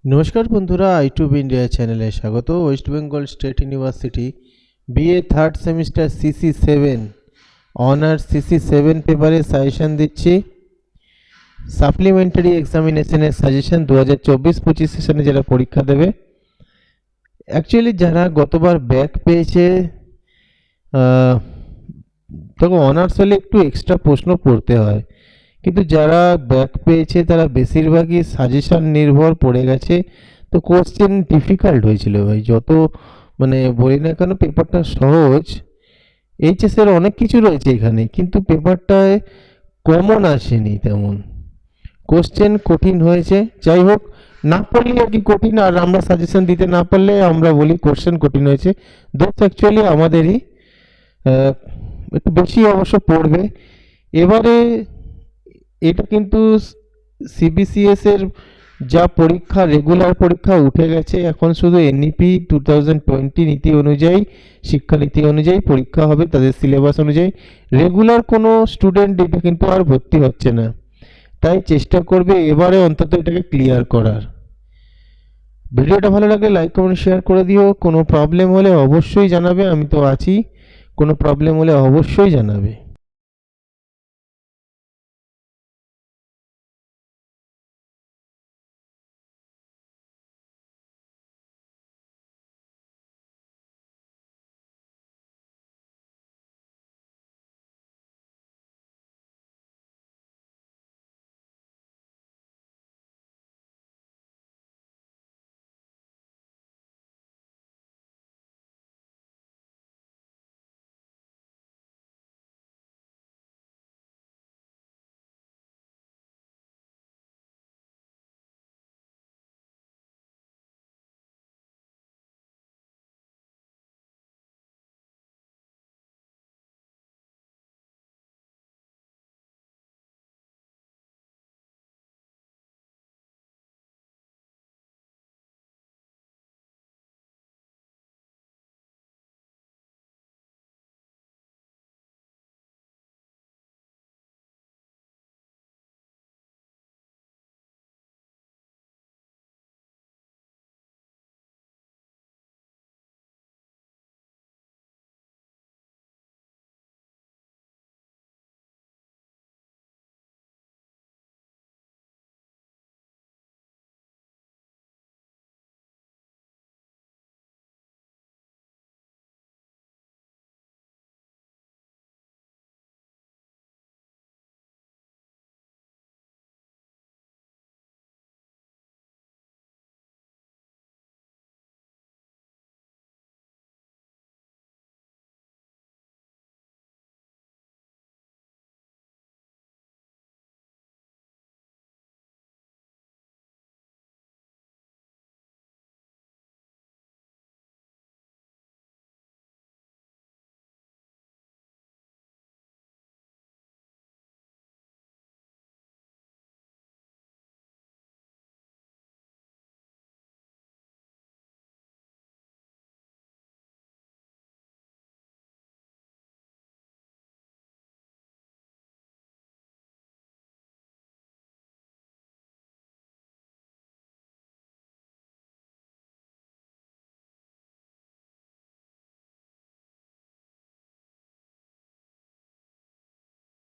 নমস্কার বন্ধুরা, আইটুব ইন্ডিয়া চ্যানেলে স্বাগত। West Bengal state university BA third semester CC7 honours CC7 পেপারে সাজেশন দিচ্ছি। সাপ্লিমেন্টারি এক্সামিনেশনের সাজেশন 2024-25 সেশনে যারা পরীক্ষা দেবে, অ্যাকচুয়ালি যারা গতবার ব্যাক পেয়েছে, দেখো অনার্স হলে একটু এক্সট্রা প্রশ্ন পড়তে হয়, কিন্তু যারা ব্যাক পেয়েছে তারা বেশিরভাগই সাজেশন নির্ভর পড়ে গেছে। তো কোশ্চেন ডিফিকাল্ট হয়েছিল ভাই, যত মানে বলি না কেন পেপারটা সহজ। এইচএসের অনেক কিছু রয়েছে এখানে, কিন্তু পেপারটায় কমন আসেনি তেমন, কোশ্চেন কঠিন হয়েছে। যাই হোক, না পড়লে আর কি কঠিন, আর আমরা সাজেশন দিতে না পারলে আমরা বলি কোশ্চেন কঠিন হয়েছে। দোষ অ্যাকচুয়ালি আমাদেরই, একটু বেশি অবশ্য পড়বে এবারে। এটা কিন্তু সিবিসিএস এর যা পরীক্ষা, রেগুলার পরীক্ষা উঠে গেছে, এখন শুধু এনইপি 2020 নীতি অনুযায়ী, শিক্ষানীতি অনুযায়ী পরীক্ষা হবে, তাদের সিলেবাস অনুযায়ী। রেগুলার কোনো স্টুডেন্ট এটা কিন্তু আর ভর্তি হচ্ছে না, তাই চেষ্টা করবে এবারে অন্তত এটাকে ক্লিয়ার করার। ভিডিওটা ভালো লাগলে লাইক কমেন্ট শেয়ার করে দিও। কোনো প্রবলেম হলে অবশ্যই জানাবে, আমি তো আছি, কোনো প্রবলেম হলে অবশ্যই জানাবে।